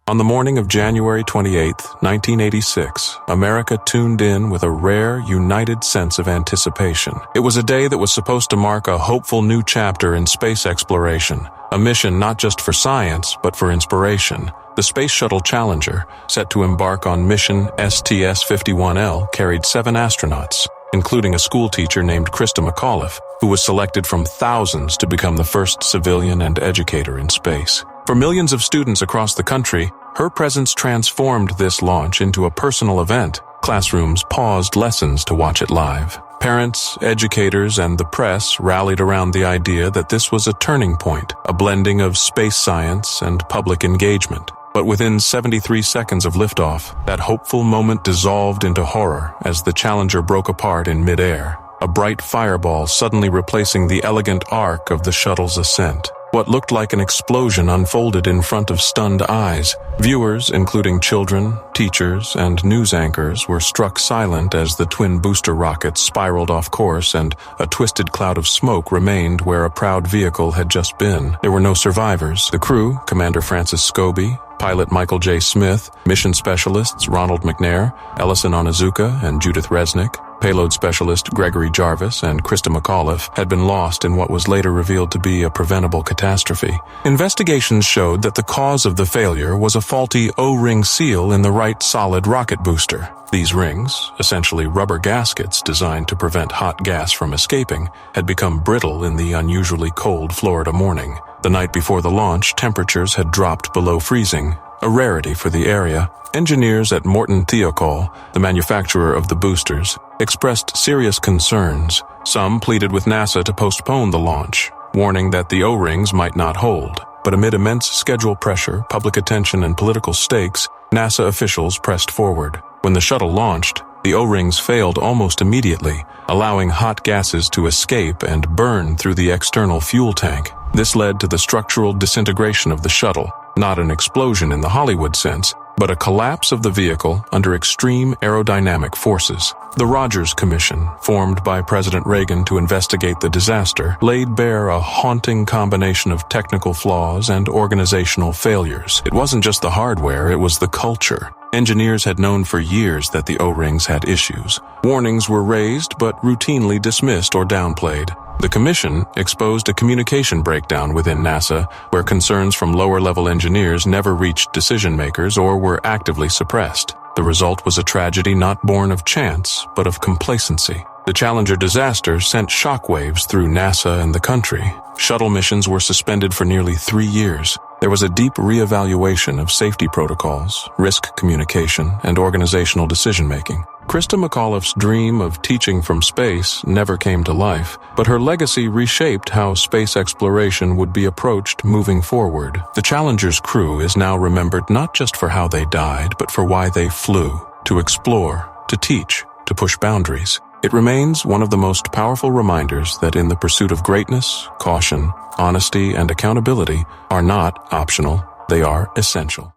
On the morning of January 28, 1986, America tuned in with a rare, united sense of anticipation. It was a day that was supposed to mark a hopeful new chapter in space exploration, a mission not just for science, but for inspiration. The Space Shuttle Challenger, set to embark on mission STS-51L, carried 7 astronauts, including a schoolteacher named Krista McAuliffe, who was selected from thousands to become the first civilian and educator in space. For millions of students across the country, her presence transformed this launch into a personal event. Classrooms paused lessons to watch it live. Parents, educators, and the press rallied around the idea that this was a turning point, a blending of space science and public engagement. But within 73 seconds of liftoff, that hopeful moment dissolved into horror as the Challenger broke apart in midair, a bright fireball suddenly replacing the elegant arc of the shuttle's ascent. What looked like an explosion unfolded in front of stunned eyes. Viewers, including children, teachers, and news anchors, were struck silent as the twin booster rockets spiraled off course and a twisted cloud of smoke remained where a proud vehicle had just been. There were no survivors. The crew, Commander Francis Scobie, pilot Michael J. Smith, mission specialists Ronald McNair, Ellison Onizuka, and Judith Resnick, payload specialist Gregory Jarvis, and Krista McAuliffe had been lost in what was later revealed to be a preventable catastrophe. Investigations showed that the cause of the failure was a faulty O-ring seal in the right solid rocket booster. These rings, essentially rubber gaskets designed to prevent hot gas from escaping, had become brittle in the unusually cold Florida morning. The night before the launch, temperatures had dropped below freezing, a rarity for the area. Engineers at Morton Thiokol, the manufacturer of the boosters, expressed serious concerns. Some pleaded with NASA to postpone the launch, warning that the O-rings might not hold. But amid immense schedule pressure, public attention, and political stakes, NASA officials pressed forward. When the shuttle launched, the O-rings failed almost immediately, allowing hot gases to escape and burn through the external fuel tank. This led to the structural disintegration of the shuttle, not an explosion in the Hollywood sense, but a collapse of the vehicle under extreme aerodynamic forces. The Rogers Commission, formed by President Reagan to investigate the disaster, laid bare a haunting combination of technical flaws and organizational failures. It wasn't just the hardware, it was the culture. Engineers had known for years that the O-rings had issues. Warnings were raised but routinely dismissed or downplayed. The commission exposed a communication breakdown within NASA where concerns from lower-level engineers never reached decision-makers or were actively suppressed. The result was a tragedy not born of chance, but of complacency. The Challenger disaster sent shockwaves through NASA and the country. Shuttle missions were suspended for nearly 3 years. There was a deep reevaluation of safety protocols, risk communication, and organizational decision-making. Krista McAuliffe's dream of teaching from space never came to life, but her legacy reshaped how space exploration would be approached moving forward. The Challenger's crew is now remembered not just for how they died, but for why they flew, to explore, to teach, to push boundaries. It remains one of the most powerful reminders that in the pursuit of greatness, caution, honesty, and accountability are not optional, they are essential.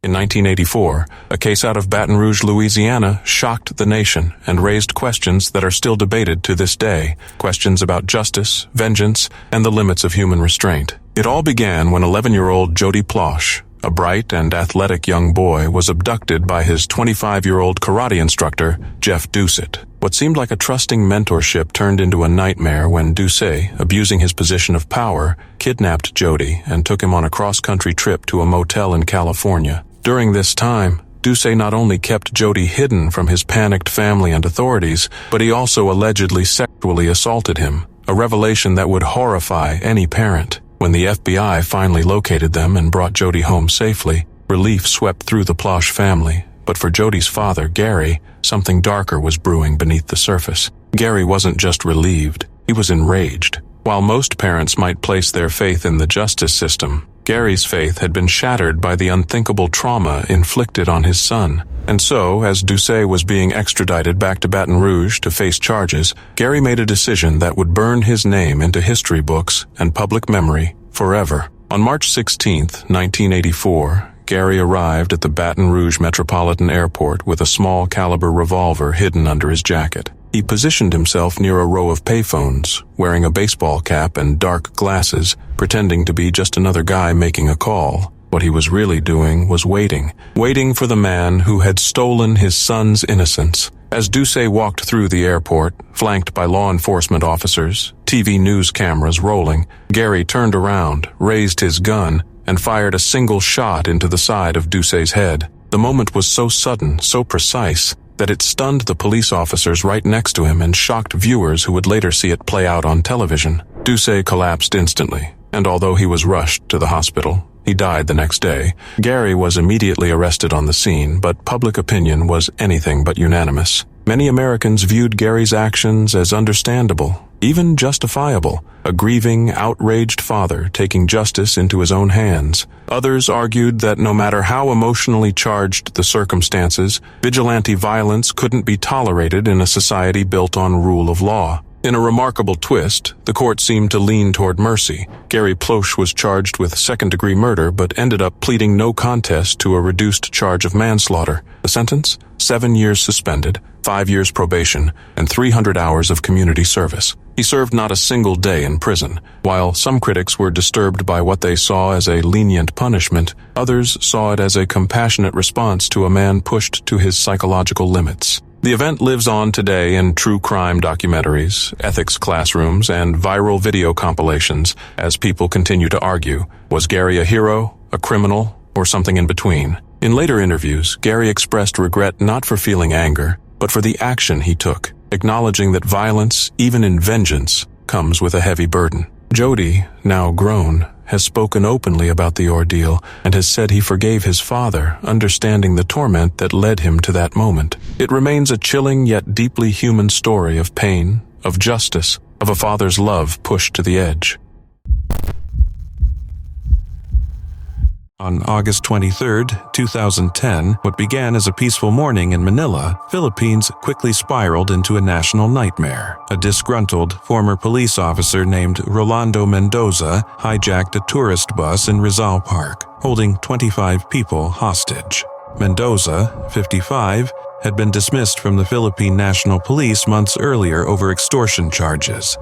In 1984, a case out of Baton Rouge, Louisiana, shocked the nation and raised questions that are still debated to this day, questions about justice, vengeance, and the limits of human restraint. It all began when 11-year-old Jody Plosh, a bright and athletic young boy, was abducted by his 25-year-old karate instructor, Jeff Doucet. What seemed like a trusting mentorship turned into a nightmare when Doucet, abusing his position of power, kidnapped Jody and took him on a cross-country trip to a motel in California. During this time, Doucet not only kept Jody hidden from his panicked family and authorities, but he also allegedly sexually assaulted him, a revelation that would horrify any parent. When the FBI finally located them and brought Jody home safely, relief swept through the Plosh family. But for Jody's father, Gary, something darker was brewing beneath the surface. Gary wasn't just relieved, he was enraged. While most parents might place their faith in the justice system, Gary's faith had been shattered by the unthinkable trauma inflicted on his son. And so, as Doucet was being extradited back to Baton Rouge to face charges, Gary made a decision that would burn his name into history books and public memory forever. On March 16, 1984, Gary arrived at the Baton Rouge Metropolitan Airport with a small-caliber revolver hidden under his jacket. He positioned himself near a row of payphones, wearing a baseball cap and dark glasses, pretending to be just another guy making a call. What he was really doing was waiting for the man who had stolen his son's innocence. As Ducey walked through the airport, flanked by law enforcement officers, TV news cameras rolling, Gary turned around, raised his gun, and fired a single shot into the side of Ducey's head. The moment was so sudden, so precise, that it stunned the police officers right next to him and shocked viewers who would later see it play out on television. Ducey collapsed instantly, and although he was rushed to the hospital, he died the next day. Gary was immediately arrested on the scene, but public opinion was anything but unanimous. Many Americans viewed Gary's actions as understandable, even justifiable, a grieving, outraged father taking justice into his own hands. Others argued that no matter how emotionally charged the circumstances, vigilante violence couldn't be tolerated in a society built on rule of law. In a remarkable twist, the court seemed to lean toward mercy. Gary Ploche was charged with second-degree murder but ended up pleading no contest to a reduced charge of manslaughter. The sentence? 7 years suspended, 5 years probation, and 300 hours of community service. He served not a single day in prison. While some critics were disturbed by what they saw as a lenient punishment, others saw it as a compassionate response to a man pushed to his psychological limits. The event lives on today in true crime documentaries, ethics classrooms, and viral video compilations as people continue to argue, was Gary a hero, a criminal, or something in between? In later interviews, Gary expressed regret not for feeling anger, but for the action he took, acknowledging that violence, even in vengeance, comes with a heavy burden. Jody, now grown, has spoken openly about the ordeal and has said he forgave his father, understanding the torment that led him to that moment. It remains a chilling yet deeply human story of pain, of justice, of a father's love pushed to the edge. On August 23, 2010, what began as a peaceful morning in Manila, Philippines quickly spiraled into a national nightmare. A disgruntled former police officer named Rolando Mendoza hijacked a tourist bus in Rizal Park, holding 25 people hostage. Mendoza, 55, had been dismissed from the Philippine National Police months earlier over extortion charges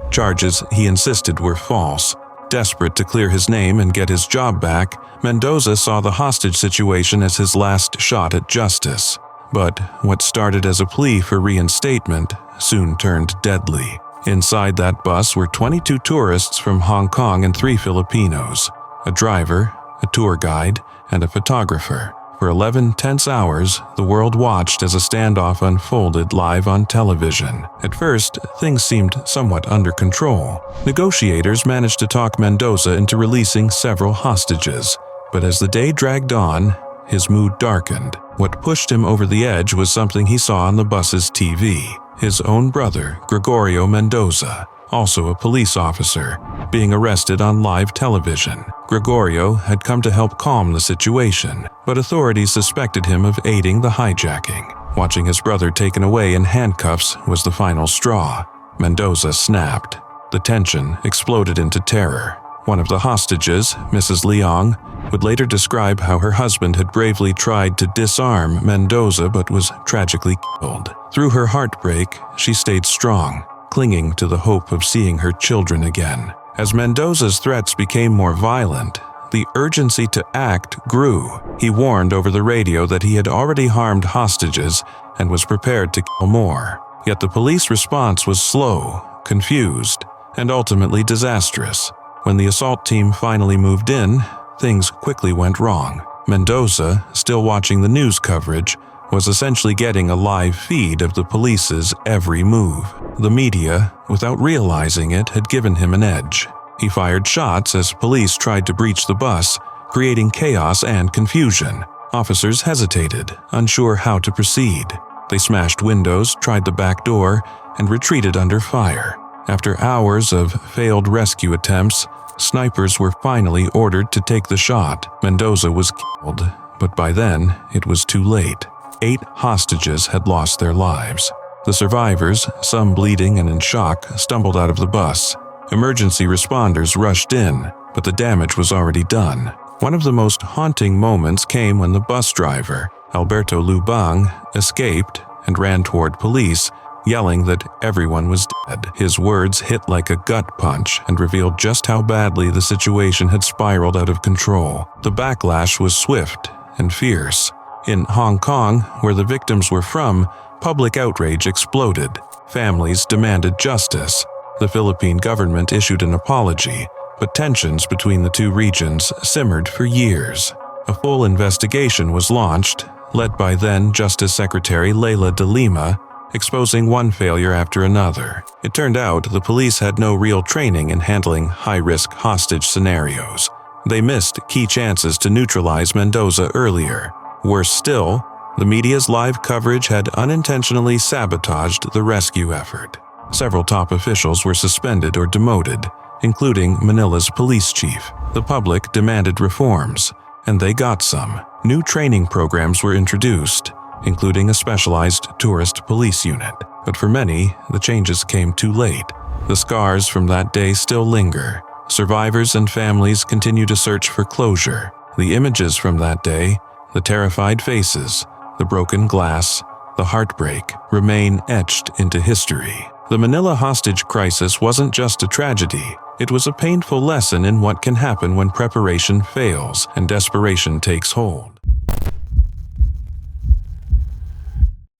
he insisted were false. Desperate to clear his name and get his job back, Mendoza saw the hostage situation as his last shot at justice. But what started as a plea for reinstatement soon turned deadly. Inside that bus were 22 tourists from Hong Kong and 3 Filipinos, a driver, a tour guide, and a photographer. For 11 tense hours, the world watched as a standoff unfolded live on television. At first, things seemed somewhat under control. Negotiators managed to talk Mendoza into releasing several hostages. But as the day dragged on, his mood darkened. What pushed him over the edge was something he saw on the bus's TV. His own brother, Gregorio Mendoza, also a police officer, being arrested on live television. Gregorio had come to help calm the situation, but authorities suspected him of aiding the hijacking. Watching his brother taken away in handcuffs was the final straw. Mendoza snapped. The tension exploded into terror. One of the hostages, Mrs. Leong, would later describe how her husband had bravely tried to disarm Mendoza but was tragically killed. Through her heartbreak, she stayed strong, clinging to the hope of seeing her children again. As Mendoza's threats became more violent, the urgency to act grew. He warned over the radio that he had already harmed hostages and was prepared to kill more. Yet the police response was slow, confused, and ultimately disastrous. When the assault team finally moved in, things quickly went wrong. Mendoza, still watching the news coverage, was essentially getting a live feed of the police's every move. The media, without realizing it, had given him an edge. He fired shots as police tried to breach the bus, creating chaos and confusion. Officers hesitated, unsure how to proceed. They smashed windows, tried the back door, and retreated under fire. After hours of failed rescue attempts, snipers were finally ordered to take the shot. Mendoza was killed, but by then it was too late. 8 hostages had lost their lives. The survivors, some bleeding and in shock, stumbled out of the bus. Emergency responders rushed in, but the damage was already done. One of the most haunting moments came when the bus driver, Alberto Lubang, escaped and ran toward police, yelling that everyone was dead. His words hit like a gut punch and revealed just how badly the situation had spiraled out of control. The backlash was swift and fierce. In Hong Kong, where the victims were from, public outrage exploded. Families demanded justice. The Philippine government issued an apology, but tensions between the two regions simmered for years. A full investigation was launched, led by then Justice Secretary Leila de Lima, exposing one failure after another. It turned out the police had no real training in handling high-risk hostage scenarios. They missed key chances to neutralize Mendoza earlier. Worse still, the media's live coverage had unintentionally sabotaged the rescue effort. Several top officials were suspended or demoted, including Manila's police chief. The public demanded reforms, and they got some. New training programs were introduced, including a specialized tourist police unit. But for many, the changes came too late. The scars from that day still linger. Survivors and families continue to search for closure. The images from that day, the terrified faces, the broken glass, the heartbreak, remain etched into history. The Manila hostage crisis wasn't just a tragedy. It was a painful lesson in what can happen when preparation fails and desperation takes hold.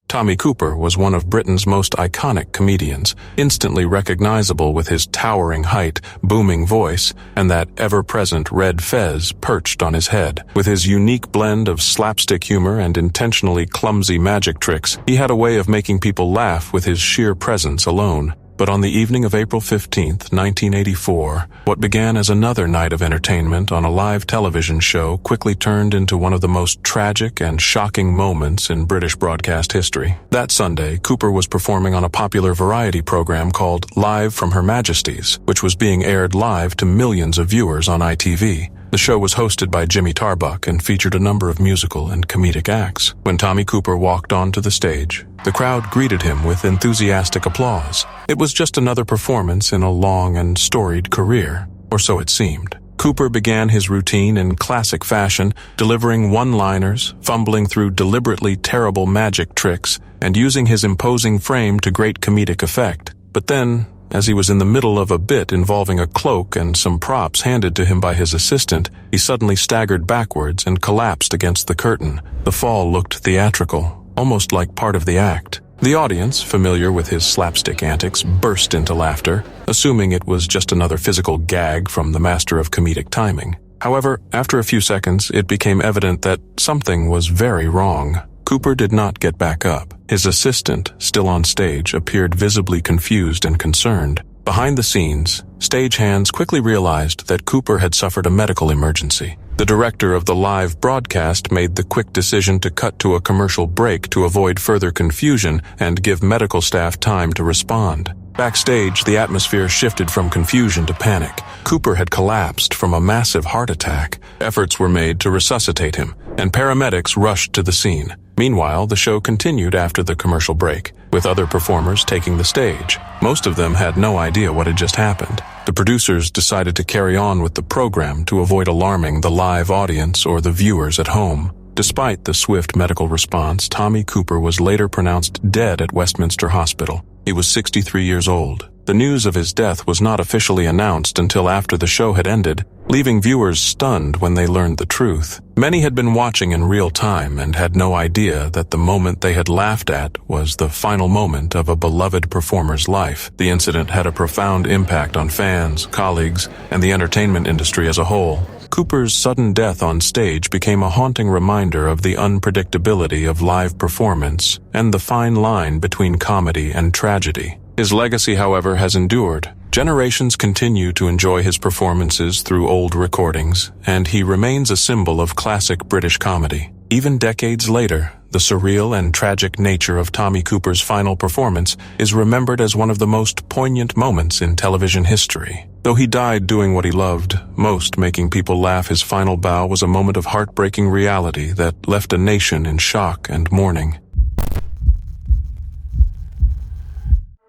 Tommy Cooper was one of Britain's most iconic comedians, instantly recognizable with his towering height, booming voice, and that ever-present red fez perched on his head. With his unique blend of slapstick humor and intentionally clumsy magic tricks, he had a way of making people laugh with his sheer presence alone. But on the evening of April 15th, 1984, what began as another night of entertainment on a live television show quickly turned into one of the most tragic and shocking moments in British broadcast history. That Sunday, Cooper was performing on a popular variety program called Live from Her Majesty's, which was being aired live to millions of viewers on ITV. The show was hosted by Jimmy Tarbuck and featured a number of musical and comedic acts. When Tommy Cooper walked onto the stage, the crowd greeted him with enthusiastic applause. It was just another performance in a long and storied career, or so it seemed. Cooper began his routine in classic fashion, delivering one-liners, fumbling through deliberately terrible magic tricks, and using his imposing frame to great comedic effect. But then, as he was in the middle of a bit involving a cloak and some props handed to him by his assistant, he suddenly staggered backwards and collapsed against the curtain. The fall looked theatrical, almost like part of the act. The audience, familiar with his slapstick antics, burst into laughter, assuming it was just another physical gag from the master of comedic timing. However, after a few seconds, it became evident that something was very wrong. Cooper did not get back up. His assistant, still on stage, appeared visibly confused and concerned. Behind the scenes, stagehands quickly realized that Cooper had suffered a medical emergency. The director of the live broadcast made the quick decision to cut to a commercial break to avoid further confusion and give medical staff time to respond. Backstage, the atmosphere shifted from confusion to panic. Cooper had collapsed from a massive heart attack. Efforts were made to resuscitate him, and paramedics rushed to the scene. Meanwhile, the show continued after the commercial break, with other performers taking the stage. Most of them had no idea what had just happened. The producers decided to carry on with the program to avoid alarming the live audience or the viewers at home. Despite the swift medical response, Tommy Cooper was later pronounced dead at Westminster Hospital. He was 63 years old. The news of his death was not officially announced until after the show had ended, leaving viewers stunned when they learned the truth. Many had been watching in real time and had no idea that the moment they had laughed at was the final moment of a beloved performer's life. The incident had a profound impact on fans, colleagues, and the entertainment industry as a whole. Cooper's sudden death on stage became a haunting reminder of the unpredictability of live performance and the fine line between comedy and tragedy. His legacy, however, has endured. Generations continue to enjoy his performances through old recordings, and he remains a symbol of classic British comedy. Even decades later, the surreal and tragic nature of Tommy Cooper's final performance is remembered as one of the most poignant moments in television history. Though he died doing what he loved, most making people laugh, his final bow was a moment of heartbreaking reality that left a nation in shock and mourning.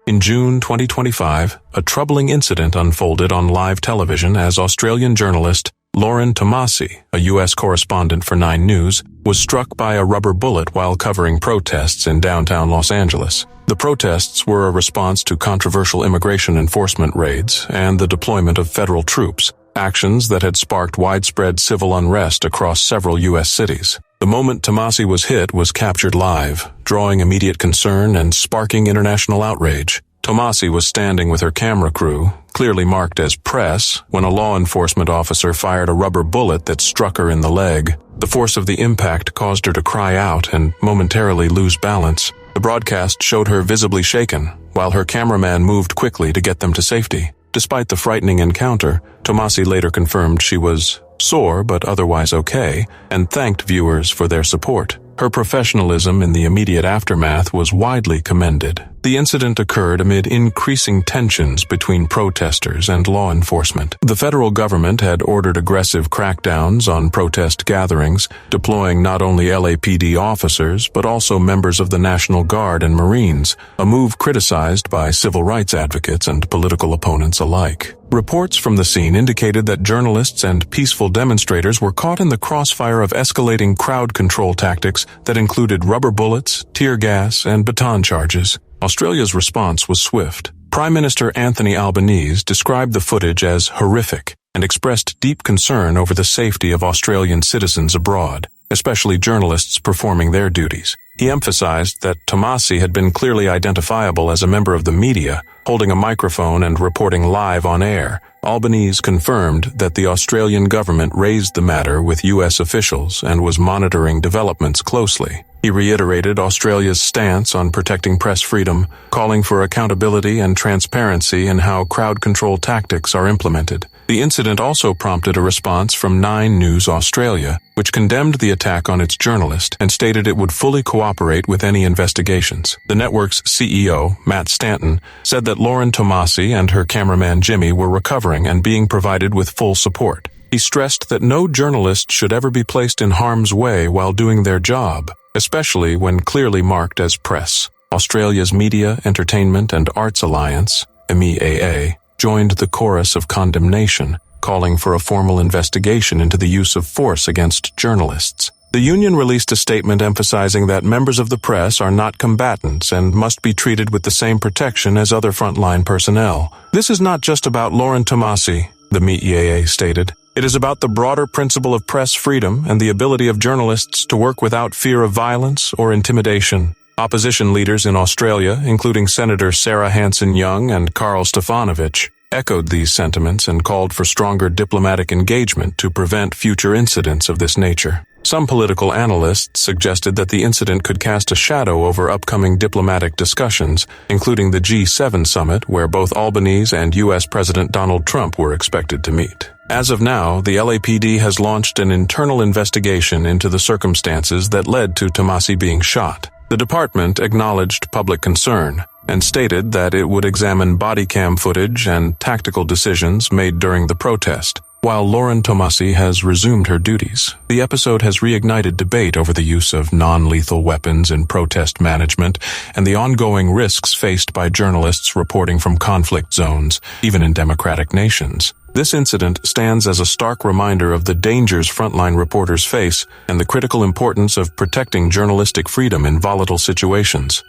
In June 2025, a troubling incident unfolded on live television as Australian journalist Lauren Tomasi, a U.S. correspondent for 9 News, was struck by a rubber bullet while covering protests in downtown Los Angeles. The protests were a response to controversial immigration enforcement raids and the deployment of federal troops, actions that had sparked widespread civil unrest across several U.S. cities. The moment Tomasi was hit was captured live, drawing immediate concern and sparking international outrage. Tomasi was standing with her camera crew, clearly marked as press, when a law enforcement officer fired a rubber bullet that struck her in the leg. The force of the impact caused her to cry out and momentarily lose balance. The broadcast showed her visibly shaken, while her cameraman moved quickly to get them to safety. Despite the frightening encounter, Tomasi later confirmed she was sore but otherwise okay, and thanked viewers for their support. Her professionalism in the immediate aftermath was widely commended. The incident occurred amid increasing tensions between protesters and law enforcement. The federal government had ordered aggressive crackdowns on protest gatherings, deploying not only LAPD officers but also members of the National Guard and Marines, a move criticized by civil rights advocates and political opponents alike. Reports from the scene indicated that journalists and peaceful demonstrators were caught in the crossfire of escalating crowd control tactics that included rubber bullets, tear gas, and baton charges. Australia's response was swift. Prime Minister Anthony Albanese described the footage as horrific and expressed deep concern over the safety of Australian citizens abroad, especially journalists performing their duties. He emphasized that Tomasi had been clearly identifiable as a member of the media, holding a microphone and reporting live on air. Albanese confirmed that the Australian government raised the matter with U.S. officials and was monitoring developments closely. He reiterated Australia's stance on protecting press freedom, calling for accountability and transparency in how crowd control tactics are implemented. The incident also prompted a response from 9 News Australia, which condemned the attack on its journalist and stated it would fully cooperate with any investigations. The network's CEO, Matt Stanton, said that Lauren Tomasi and her cameraman Jimmy were recovering and being provided with full support. He stressed that no journalist should ever be placed in harm's way while doing their job, especially when clearly marked as press. Australia's Media, Entertainment and Arts Alliance, MEAA, joined the chorus of condemnation, calling for a formal investigation into the use of force against journalists. The union released a statement emphasizing that members of the press are not combatants and must be treated with the same protection as other frontline personnel. This is not just about Lauren Tomasi, the MEAA stated. It is about the broader principle of press freedom and the ability of journalists to work without fear of violence or intimidation. Opposition leaders in Australia, including Senator Sarah Hanson-Young and Karl Stefanovich, echoed these sentiments and called for stronger diplomatic engagement to prevent future incidents of this nature. Some political analysts suggested that the incident could cast a shadow over upcoming diplomatic discussions, including the G7 summit where both Albanese and U.S. President Donald Trump were expected to meet. As of now, the LAPD has launched an internal investigation into the circumstances that led to Tomasi being shot. The department acknowledged public concern and stated that it would examine body cam footage and tactical decisions made during the protest. While Lauren Tomasi has resumed her duties, the episode has reignited debate over the use of non-lethal weapons in protest management and the ongoing risks faced by journalists reporting from conflict zones, even in democratic nations. This incident stands as a stark reminder of the dangers frontline reporters face and the critical importance of protecting journalistic freedom in volatile situations.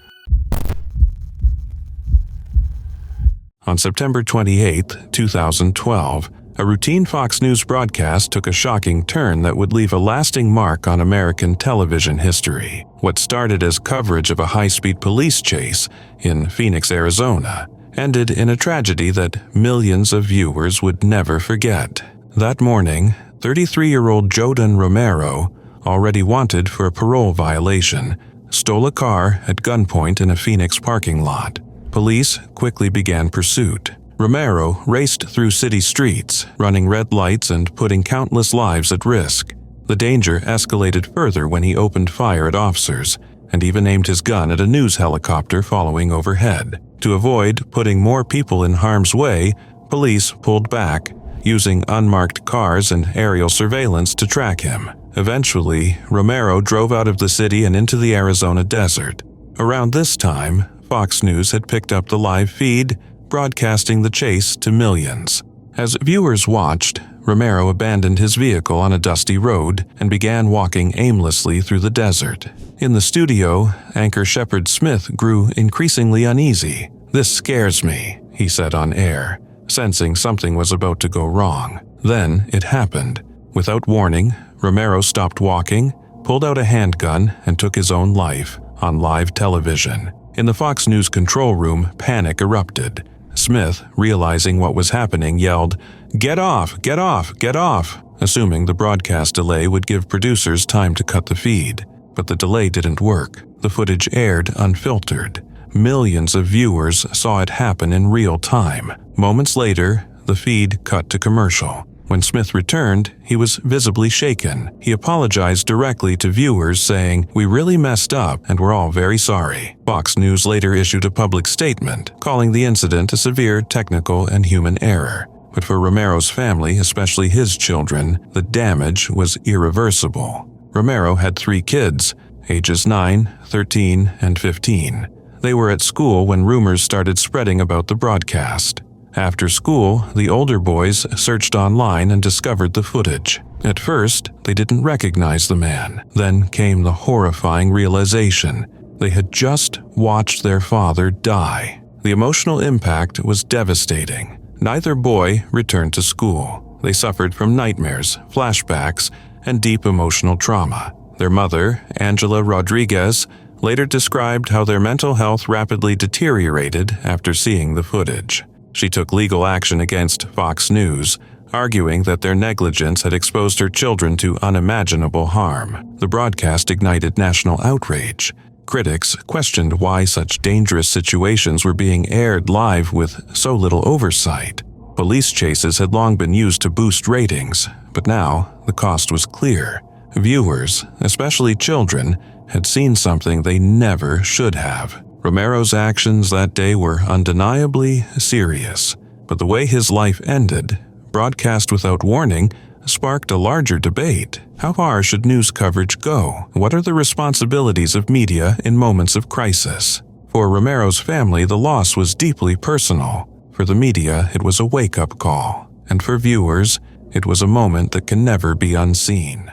On September 28, 2012, a routine Fox News broadcast took a shocking turn that would leave a lasting mark on American television history. What started as coverage of a high-speed police chase in Phoenix, Arizona, ended in a tragedy that millions of viewers would never forget. That morning, 33-year-old Jodan Romero, already wanted for a parole violation, stole a car at gunpoint in a Phoenix parking lot. Police quickly began pursuit. Romero raced through city streets, running red lights and putting countless lives at risk. The danger escalated further when he opened fire at officers and even aimed his gun at a news helicopter following overhead. To avoid putting more people in harm's way, police pulled back, using unmarked cars and aerial surveillance to track him. Eventually, Romero drove out of the city and into the Arizona desert. Around this time, Fox News had picked up the live feed, broadcasting the chase to millions. As viewers watched, Romero abandoned his vehicle on a dusty road and began walking aimlessly through the desert. In the studio, anchor Shepard Smith grew increasingly uneasy. "This scares me," he said on air, sensing something was about to go wrong. Then it happened. Without warning, Romero stopped walking, pulled out a handgun, and took his own life on live television. In the Fox News control room, panic erupted. Smith, realizing what was happening, yelled, "Get off! Get off! Get off!" assuming the broadcast delay would give producers time to cut the feed. But the delay didn't work. The footage aired unfiltered. Millions of viewers saw it happen in real time. Moments later, the feed cut to commercial. When Smith returned, he was visibly shaken. He apologized directly to viewers, saying, "We really messed up and we're all very sorry." Fox News later issued a public statement, calling the incident a severe technical and human error. But for Romero's family, especially his children, the damage was irreversible. Romero had 3 kids, ages 9, 13, and 15. They were at school when rumors started spreading about the broadcast. After school, the older boys searched online and discovered the footage. At first, they didn't recognize the man. Then came the horrifying realization. They had just watched their father die. The emotional impact was devastating. Neither boy returned to school. They suffered from nightmares, flashbacks, and deep emotional trauma. Their mother, Angela Rodriguez, later described how their mental health rapidly deteriorated after seeing the footage. She took legal action against Fox News, arguing that their negligence had exposed her children to unimaginable harm. The broadcast ignited national outrage. Critics questioned why such dangerous situations were being aired live with so little oversight. Police chases had long been used to boost ratings, but now the cost was clear. Viewers, especially children, had seen something they never should have. Romero's actions that day were undeniably serious, but the way his life ended, broadcast without warning, sparked a larger debate. How far should news coverage go? What are the responsibilities of media in moments of crisis? For Romero's family, the loss was deeply personal. For the media, it was a wake-up call. And for viewers, it was a moment that can never be unseen.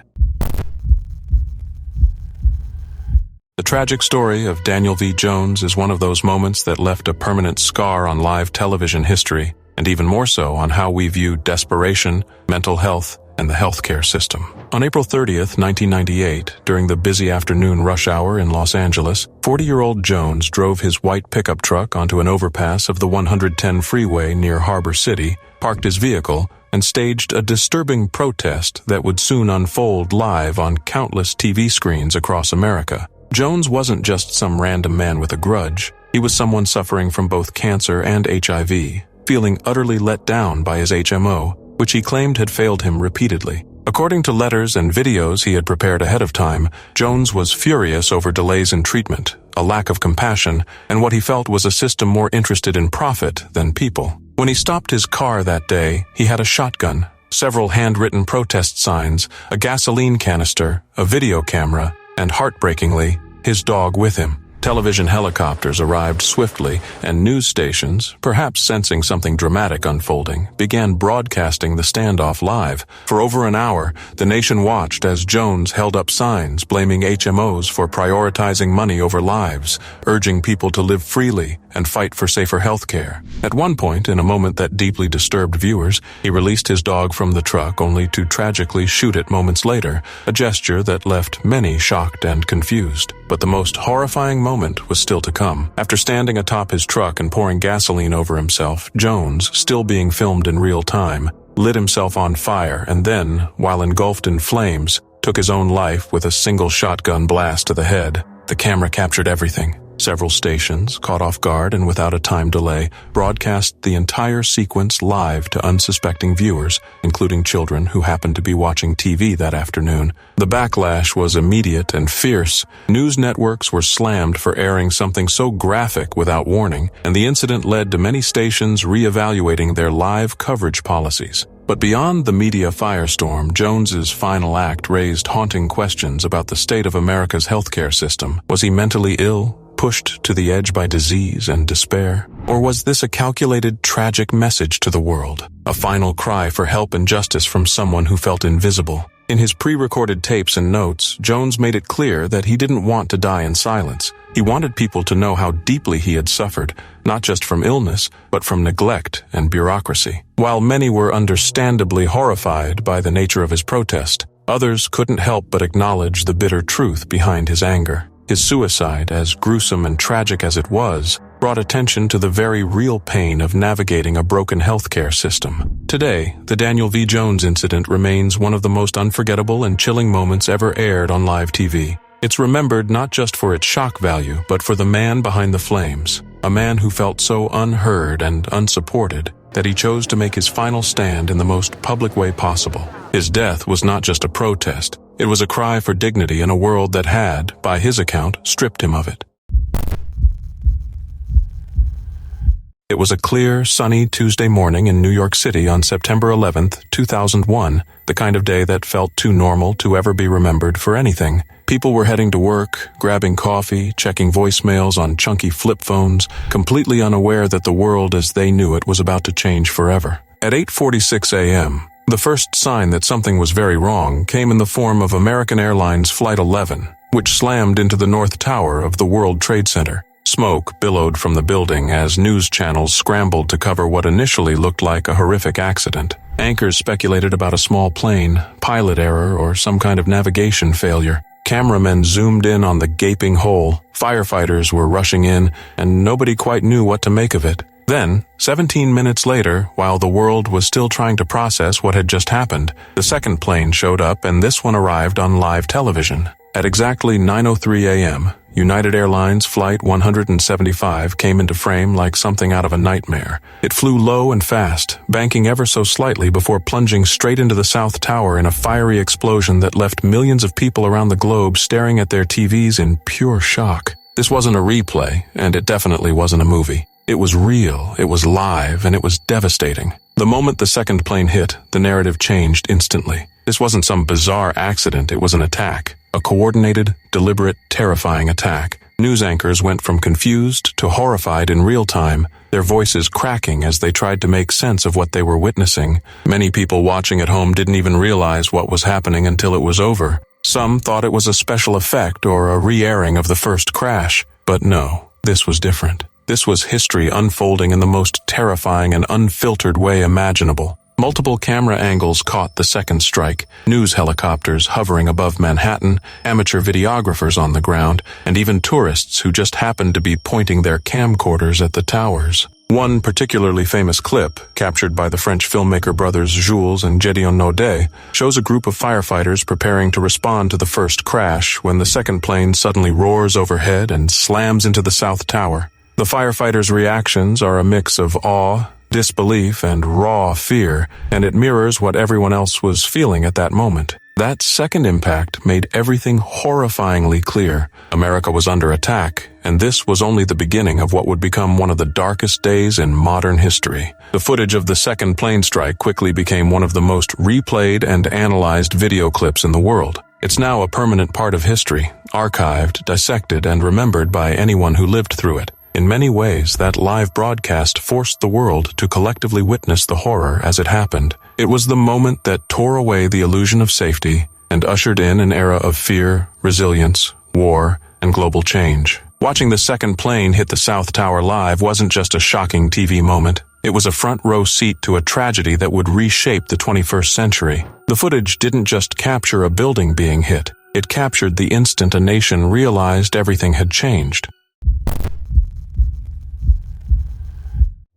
The tragic story of Daniel V. Jones is one of those moments that left a permanent scar on live television history, and even more so on how we view desperation, mental health, and the healthcare system. On April 30th, 1998, during the busy afternoon rush hour in Los Angeles, 40-year-old Jones drove his white pickup truck onto an overpass of the 110 freeway near Harbor City, parked his vehicle, and staged a disturbing protest that would soon unfold live on countless TV screens across America. Jones wasn't just some random man with a grudge. He was someone suffering from both cancer and HIV, feeling utterly let down by his HMO, which he claimed had failed him repeatedly. According to letters and videos he had prepared ahead of time, Jones was furious over delays in treatment, a lack of compassion, and what he felt was a system more interested in profit than people. When he stopped his car that day, he had a shotgun, several handwritten protest signs, a gasoline canister, a video camera, and heartbreakingly, his dog with him. Television helicopters arrived swiftly, and news stations, perhaps sensing something dramatic unfolding, began broadcasting the standoff live. For over an hour, the nation watched as Jones held up signs blaming HMOs for prioritizing money over lives, urging people to live freely and fight for safer health care. At one point, in a moment that deeply disturbed viewers, he released his dog from the truck only to tragically shoot it moments later, a gesture that left many shocked and confused. But the most horrifying moment was still to come. After standing atop his truck and pouring gasoline over himself, Jones, still being filmed in real time, lit himself on fire and then, while engulfed in flames, took his own life with a single shotgun blast to the head. The camera captured everything. Several stations, caught off guard and without a time delay, broadcast the entire sequence live to unsuspecting viewers, including children who happened to be watching TV that afternoon. The backlash was immediate and fierce. News networks were slammed for airing something so graphic without warning, and the incident led to many stations reevaluating their live coverage policies. But beyond the media firestorm, Jones's final act raised haunting questions about the state of America's healthcare system. Was he mentally ill? pushed to the edge by disease and despair? Or was this a calculated, tragic message to the world? A final cry for help and justice from someone who felt invisible? In his pre-recorded tapes and notes, Jones made it clear that he didn't want to die in silence. He wanted people to know how deeply he had suffered, not just from illness, but from neglect and bureaucracy. While many were understandably horrified by the nature of his protest, others couldn't help but acknowledge the bitter truth behind his anger. His suicide, as gruesome and tragic as it was, brought attention to the very real pain of navigating a broken healthcare system. Today, the Daniel V. Jones incident remains one of the most unforgettable and chilling moments ever aired on live TV. It's remembered not just for its shock value, but for the man behind the flames, a man who felt so unheard and unsupported that he chose to make his final stand in the most public way possible. His death was not just a protest. It was a cry for dignity in a world that had, by his account, stripped him of it. It was a clear, sunny Tuesday morning in New York City on September 11th, 2001, the kind of day that felt too normal to ever be remembered for anything. People were heading to work, grabbing coffee, checking voicemails on chunky flip phones, completely unaware that the world as they knew it was about to change forever. At 8:46 a.m., the first sign that something was very wrong came in the form of American Airlines Flight 11, which slammed into the North Tower of the World Trade Center. Smoke billowed from the building as news channels scrambled to cover what initially looked like a horrific accident. Anchors speculated about a small plane, pilot error, or some kind of navigation failure. Cameramen zoomed in on the gaping hole. Firefighters were rushing in, and nobody quite knew what to make of it. Then, 17 minutes later, while the world was still trying to process what had just happened, the second plane showed up, and this one arrived on live television. At exactly 9:03 a.m., United Airlines Flight 175 came into frame like something out of a nightmare. It flew low and fast, banking ever so slightly before plunging straight into the South Tower in a fiery explosion that left millions of people around the globe staring at their TVs in pure shock. This wasn't a replay, and it definitely wasn't a movie. It was real, it was live, and it was devastating. The moment the second plane hit, the narrative changed instantly. This wasn't some bizarre accident, it was an attack. A coordinated, deliberate, terrifying attack. News anchors went from confused to horrified in real time, their voices cracking as they tried to make sense of what they were witnessing. Many people watching at home didn't even realize what was happening until it was over. Some thought it was a special effect or a re-airing of the first crash. But no, this was different. This was history unfolding in the most terrifying and unfiltered way imaginable. Multiple camera angles caught the second strike, news helicopters hovering above Manhattan, amateur videographers on the ground, and even tourists who just happened to be pointing their camcorders at the towers. One particularly famous clip, captured by the French filmmaker brothers Jules and Gédéon Naudet, shows a group of firefighters preparing to respond to the first crash when the second plane suddenly roars overhead and slams into the South Tower. The firefighters' reactions are a mix of awe, disbelief, and raw fear, and it mirrors what everyone else was feeling at that moment. That second impact made everything horrifyingly clear. America was under attack, and this was only the beginning of what would become one of the darkest days in modern history. The footage of the second plane strike quickly became one of the most replayed and analyzed video clips in the world. It's now a permanent part of history, archived, dissected, and remembered by anyone who lived through it. In many ways, that live broadcast forced the world to collectively witness the horror as it happened. It was the moment that tore away the illusion of safety and ushered in an era of fear, resilience, war, and global change. Watching the second plane hit the South Tower live wasn't just a shocking TV moment. It was a front-row seat to a tragedy that would reshape the 21st century. The footage didn't just capture a building being hit. It captured the instant a nation realized everything had changed.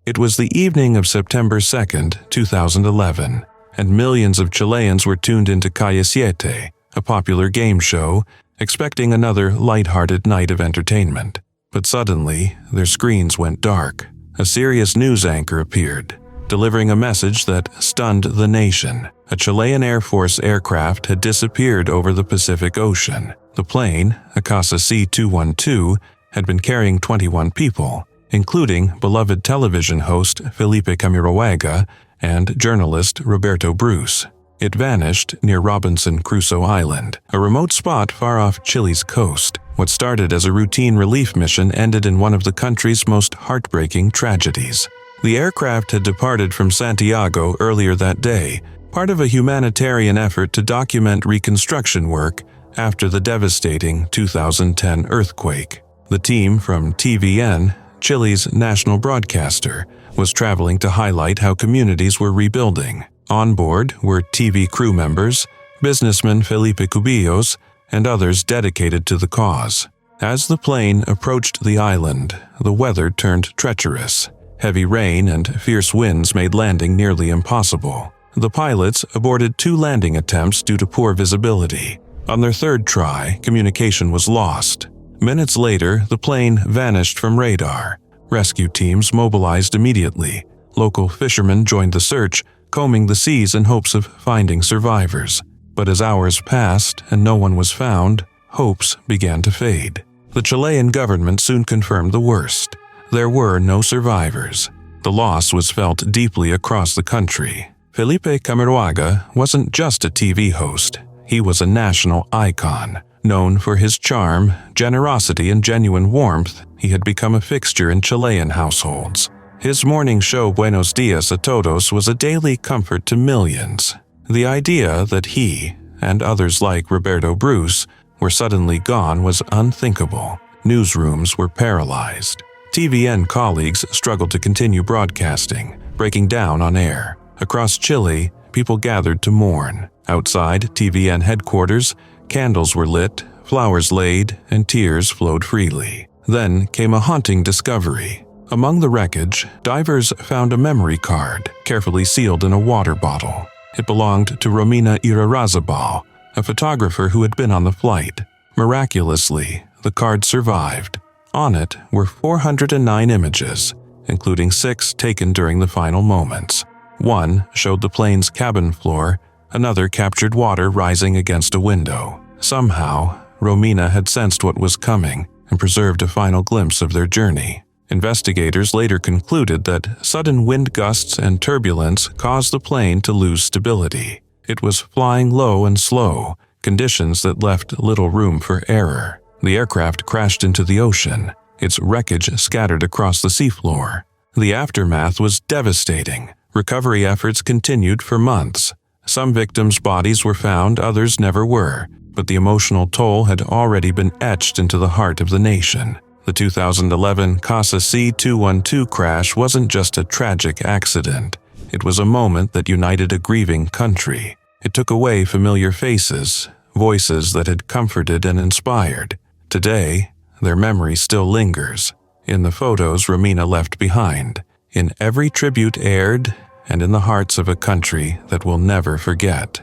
It was the evening of September 2nd, 2011, and millions of Chileans were tuned into Calle Siete, a popular game show, expecting another lighthearted night of entertainment. But suddenly, their screens went dark. A serious news anchor appeared, delivering a message that stunned the nation. A Chilean Air Force aircraft had disappeared over the Pacific Ocean. The plane, a Casa C-212, had been carrying 21 people, including beloved television host Felipe Camiroaga and journalist Roberto Bruce. It vanished near Robinson Crusoe Island, a remote spot far off Chile's coast. What started as a routine relief mission ended in one of the country's most heartbreaking tragedies. The aircraft had departed from Santiago earlier that day, part of a humanitarian effort to document reconstruction work after the devastating 2010 earthquake. The team from TVN, Chile's national broadcaster, was traveling to highlight how communities were rebuilding. On board were TV crew members, businessman Felipe Cubillos, and others dedicated to the cause. As the plane approached the island, the weather turned treacherous. Heavy rain and fierce winds made landing nearly impossible. The pilots aborted 2 landing attempts due to poor visibility. On their 3rd try, communication was lost. Minutes later, the plane vanished from radar. Rescue teams mobilized immediately. Local fishermen joined the search, combing the seas in hopes of finding survivors. But as hours passed and no one was found, hopes began to fade. The Chilean government soon confirmed the worst. There were no survivors. The loss was felt deeply across the country. Felipe Camiroaga wasn't just a TV host. He was a national icon. Known for his charm, generosity, and genuine warmth, he had become a fixture in Chilean households. His morning show Buenos Dias a Todos was a daily comfort to millions. The idea that he, and others like Roberto Bruce, were suddenly gone was unthinkable. Newsrooms were paralyzed. TVN colleagues struggled to continue broadcasting, breaking down on air. Across Chile, people gathered to mourn. Outside TVN headquarters, candles were lit, flowers laid, and tears flowed freely. Then came a haunting discovery. Among the wreckage, divers found a memory card, carefully sealed in a water bottle. It belonged to Romina Irarrázaval, a photographer who had been on the flight. Miraculously, the card survived. On it were 409 images, including 6 taken during the final moments. One showed the plane's cabin floor, another captured water rising against a window. Somehow, Romina had sensed what was coming and preserved a final glimpse of their journey. Investigators later concluded that sudden wind gusts and turbulence caused the plane to lose stability. It was flying low and slow, conditions that left little room for error. The aircraft crashed into the ocean, its wreckage scattered across the seafloor. The aftermath was devastating. Recovery efforts continued for months. Some victims' bodies were found, others never were, but the emotional toll had already been etched into the heart of the nation. The 2011 Casa C-212 crash wasn't just a tragic accident. It was a moment that united a grieving country. It took away familiar faces, voices that had comforted and inspired. Today, their memory still lingers, in the photos Romina left behind, in every tribute aired, and in the hearts of a country that will never forget.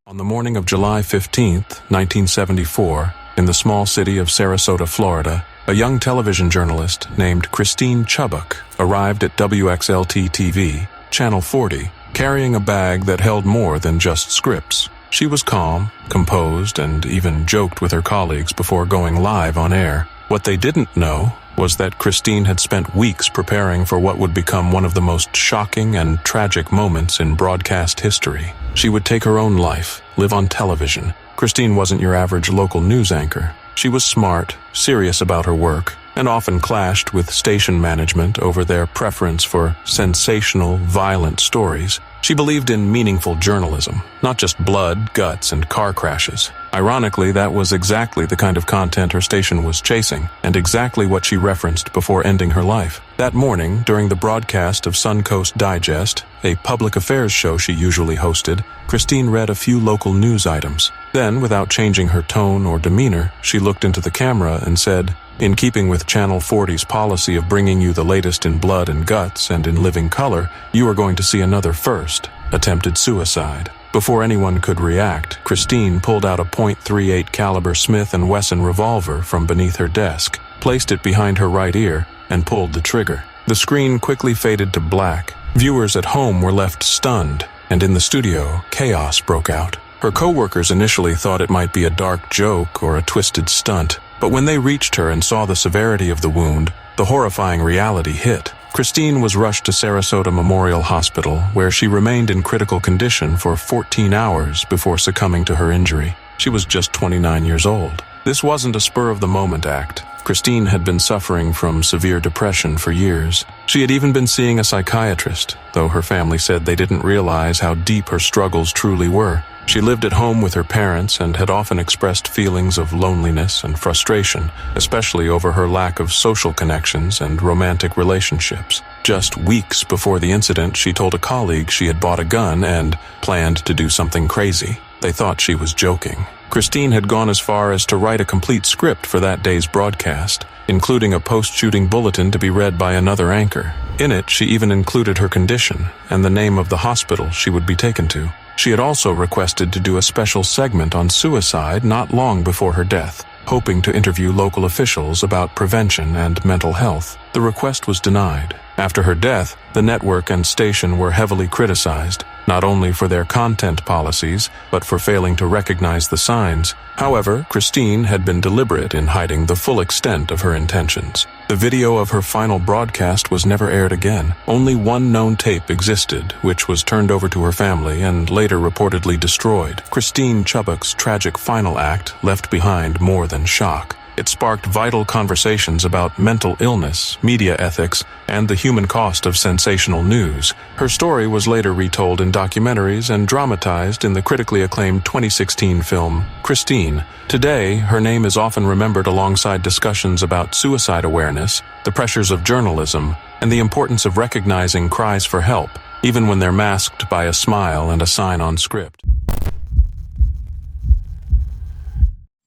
On the morning of July 15, 1974, in the small city of Sarasota, Florida, a young television journalist named Christine Chubbuck arrived at WXLT-TV, Channel 40, carrying a bag that held more than just scripts. She was calm, composed, and even joked with her colleagues before going live on air. What they didn't know was that Christine had spent weeks preparing for what would become one of the most shocking and tragic moments in broadcast history. She would take her own life, live on television. Christine wasn't your average local news anchor. She was smart, serious about her work, and often clashed with station management over their preference for sensational, violent stories. She believed in meaningful journalism, not just blood, guts, and car crashes. Ironically, that was exactly the kind of content her station was chasing, and exactly what she referenced before ending her life. That morning, during the broadcast of Suncoast Digest, a public affairs show she usually hosted, Christine read a few local news items. Then, without changing her tone or demeanor, she looked into the camera and said, "In keeping with Channel 40's policy of bringing you the latest in blood and guts and in living color, you are going to see another first, attempted suicide." Before anyone could react, Christine pulled out a .38 caliber Smith & Wesson revolver from beneath her desk, placed it behind her right ear, and pulled the trigger. The screen quickly faded to black. Viewers at home were left stunned, and in the studio, chaos broke out. Her co-workers initially thought it might be a dark joke or a twisted stunt, but when they reached her and saw the severity of the wound, the horrifying reality hit. Christine was rushed to Sarasota Memorial Hospital, where she remained in critical condition for 14 hours before succumbing to her injury. She was just 29 years old. This wasn't a spur-of-the-moment act. Christine had been suffering from severe depression for years. She had even been seeing a psychiatrist, though her family said they didn't realize how deep her struggles truly were. She lived at home with her parents and had often expressed feelings of loneliness and frustration, especially over her lack of social connections and romantic relationships. Just weeks before the incident, she told a colleague she had bought a gun and planned to do something crazy. They thought she was joking. Christine had gone as far as to write a complete script for that day's broadcast, including a post-shooting bulletin to be read by another anchor. In it, she even included her condition and the name of the hospital she would be taken to. She had also requested to do a special segment on suicide not long before her death, hoping to interview local officials about prevention and mental health. The request was denied. After her death, the network and station were heavily criticized, not only for their content policies, but for failing to recognize the signs. However, Christine had been deliberate in hiding the full extent of her intentions. The video of her final broadcast was never aired again. Only one known tape existed, which was turned over to her family and later reportedly destroyed. Christine Chubbuck's tragic final act left behind more than shock. It sparked vital conversations about mental illness, media ethics, and the human cost of sensational news. Her story was later retold in documentaries and dramatized in the critically acclaimed 2016 film Christine. Today, her name is often remembered alongside discussions about suicide awareness, the pressures of journalism, and the importance of recognizing cries for help, even when they're masked by a smile and a sign on script.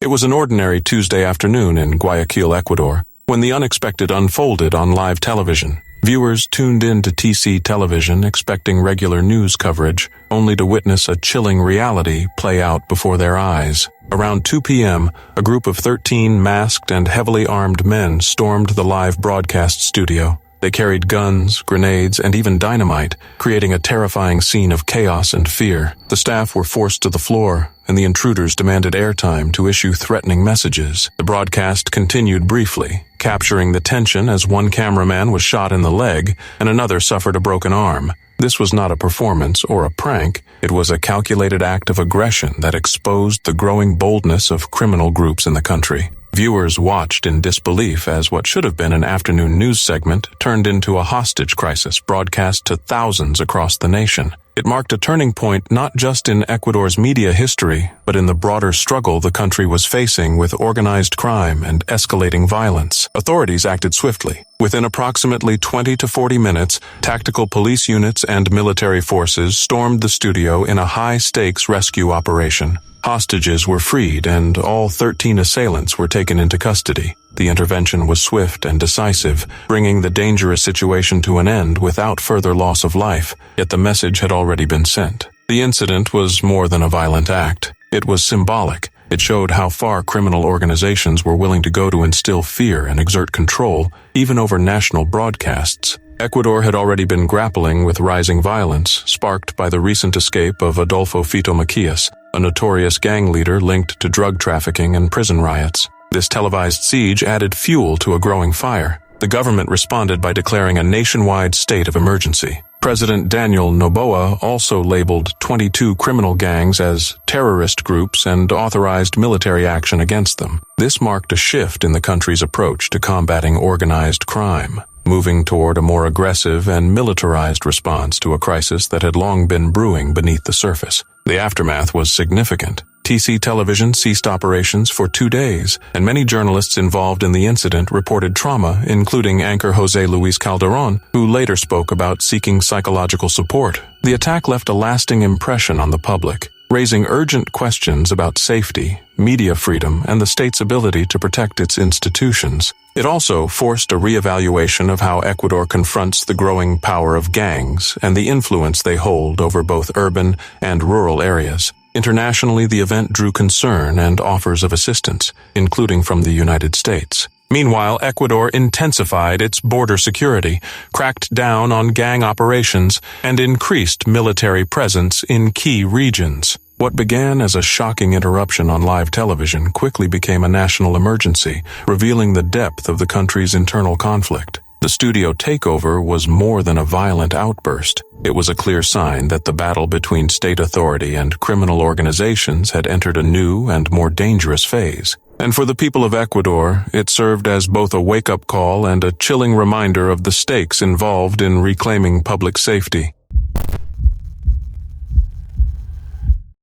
It was an ordinary Tuesday afternoon in Guayaquil, Ecuador, when the unexpected unfolded on live television. Viewers tuned in to TC television expecting regular news coverage, only to witness a chilling reality play out before their eyes. Around 2 p.m., a group of 13 masked and heavily armed men stormed the live broadcast studio. They carried guns, grenades, and even dynamite, creating a terrifying scene of chaos and fear. The staff were forced to the floor, and the intruders demanded airtime to issue threatening messages. The broadcast continued briefly, capturing the tension as one cameraman was shot in the leg and another suffered a broken arm. This was not a performance or a prank. It was a calculated act of aggression that exposed the growing boldness of criminal groups in the country. Viewers watched in disbelief as what should have been an afternoon news segment turned into a hostage crisis broadcast to thousands across the nation. It marked a turning point not just in Ecuador's media history, but in the broader struggle the country was facing with organized crime and escalating violence. Authorities acted swiftly. Within approximately 20 to 40 minutes, tactical police units and military forces stormed the studio in a high-stakes rescue operation. Hostages were freed and all 13 assailants were taken into custody. The intervention was swift and decisive, bringing the dangerous situation to an end without further loss of life, yet the message had already been sent. The incident was more than a violent act. It was symbolic. It showed how far criminal organizations were willing to go to instill fear and exert control, even over national broadcasts. Ecuador had already been grappling with rising violence, sparked by the recent escape of Adolfo Fito Macias, a notorious gang leader linked to drug trafficking and prison riots. This televised siege added fuel to a growing fire. The government responded by declaring a nationwide state of emergency. President Daniel Noboa also labeled 22 criminal gangs as terrorist groups and authorized military action against them. This marked a shift in the country's approach to combating organized crime, moving toward a more aggressive and militarized response to a crisis that had long been brewing beneath the surface. The aftermath was significant. TC Television ceased operations for 2 days, and many journalists involved in the incident reported trauma, including anchor Jose Luis Calderon, who later spoke about seeking psychological support. The attack left a lasting impression on the public, raising urgent questions about safety, media freedom, and the state's ability to protect its institutions. It also forced a reevaluation of how Ecuador confronts the growing power of gangs and the influence they hold over both urban and rural areas. Internationally, the event drew concern and offers of assistance, including from the United States. Meanwhile, Ecuador intensified its border security, cracked down on gang operations, and increased military presence in key regions. What began as a shocking interruption on live television quickly became a national emergency, revealing the depth of the country's internal conflict. The studio takeover was more than a violent outburst. It was a clear sign that the battle between state authority and criminal organizations had entered a new and more dangerous phase. And for the people of Ecuador, it served as both a wake-up call and a chilling reminder of the stakes involved in reclaiming public safety.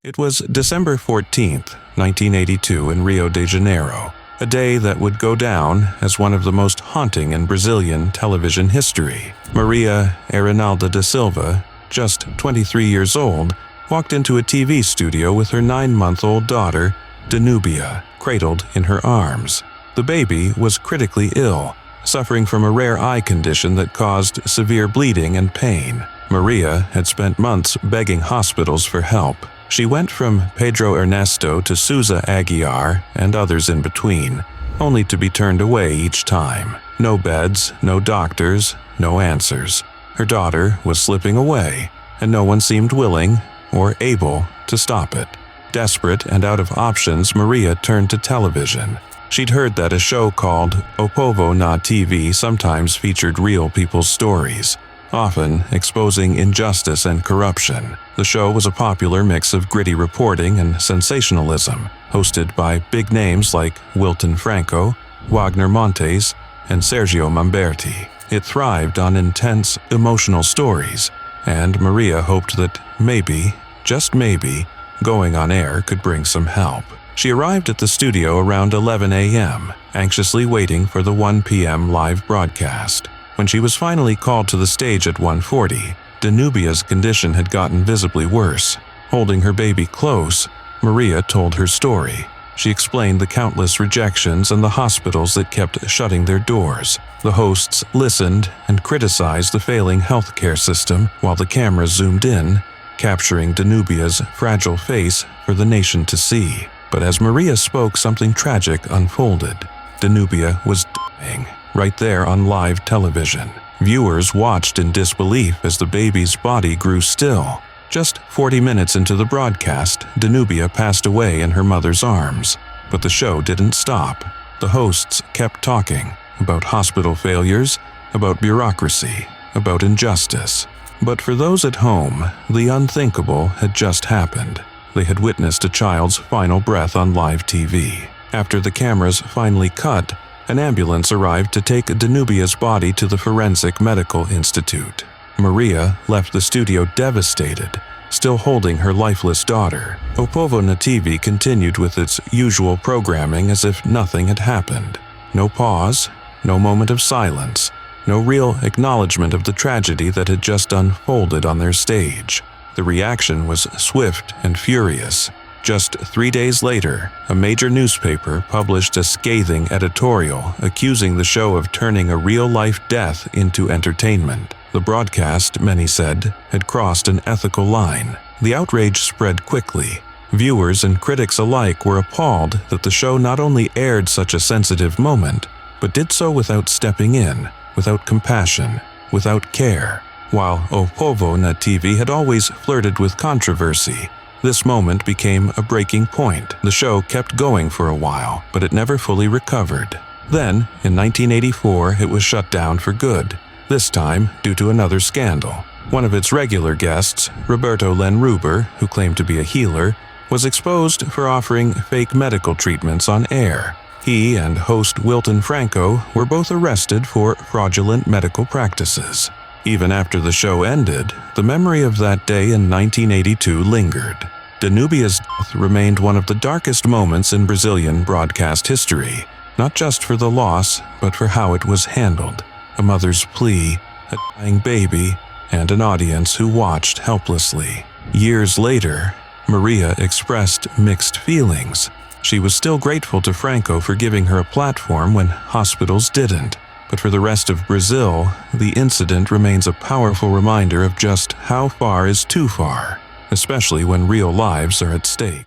It was December 14th, 1982 in Rio de Janeiro, a day that would go down as one of the most haunting in Brazilian television history. Maria Erinalda da Silva, just 23 years old, walked into a TV studio with her 9-month-old daughter, Danubia, cradled in her arms. The baby was critically ill, suffering from a rare eye condition that caused severe bleeding and pain. Maria had spent months begging hospitals for help. She went from Pedro Ernesto to Souza Aguiar and others in between, only to be turned away each time. No beds, no doctors, no answers. Her daughter was slipping away, and no one seemed willing or able to stop it. Desperate and out of options, Maria turned to television. She'd heard that a show called O Povo na TV sometimes featured real people's stories, often exposing injustice and corruption. The show was a popular mix of gritty reporting and sensationalism, hosted by big names like Wilton Franco, Wagner Montes, and Sergio Mamberti. It thrived on intense, emotional stories, and Maria hoped that maybe, just maybe, going on air could bring some help. She arrived at the studio around 11 a.m., anxiously waiting for the 1 p.m. live broadcast. When she was finally called to the stage at 1:40, Danubia's condition had gotten visibly worse. Holding her baby close, Maria told her story. She explained the countless rejections and the hospitals that kept shutting their doors. The hosts listened and criticized the failing healthcare system while the camera zoomed in, capturing Danubia's fragile face for the nation to see. But as Maria spoke, something tragic unfolded. Danubia was dying, right there on live television. Viewers watched in disbelief as the baby's body grew still. Just 40 minutes into the broadcast, Danubia passed away in her mother's arms. But the show didn't stop. The hosts kept talking about hospital failures, about bureaucracy, about injustice. But for those at home, the unthinkable had just happened. They had witnessed a child's final breath on live TV. After the cameras finally cut, an ambulance arrived to take Danubia's body to the Forensic Medical Institute. Maria left the studio devastated, still holding her lifeless daughter. O Povo na TV continued with its usual programming as if nothing had happened. No pause, no moment of silence, no real acknowledgement of the tragedy that had just unfolded on their stage. The reaction was swift and furious. Just 3 days later, a major newspaper published a scathing editorial accusing the show of turning a real-life death into entertainment. The broadcast, many said, had crossed an ethical line. The outrage spread quickly. Viewers and critics alike were appalled that the show not only aired such a sensitive moment, but did so without stepping in, without compassion, without care. While O Povo na TV had always flirted with controversy, this moment became a breaking point. The show kept going for a while, but it never fully recovered. Then, in 1984, it was shut down for good, this time due to another scandal. One of its regular guests, Roberto Lenruber, who claimed to be a healer, was exposed for offering fake medical treatments on air. He and host Wilton Franco were both arrested for fraudulent medical practices. Even after the show ended, the memory of that day in 1982 lingered. Danubia's death remained one of the darkest moments in Brazilian broadcast history, not just for the loss, but for how it was handled. A mother's plea, a dying baby, and an audience who watched helplessly. Years later, Maria expressed mixed feelings. She was still grateful to Franco for giving her a platform when hospitals didn't. But for the rest of Brazil, the incident remains a powerful reminder of just how far is too far, especially when real lives are at stake.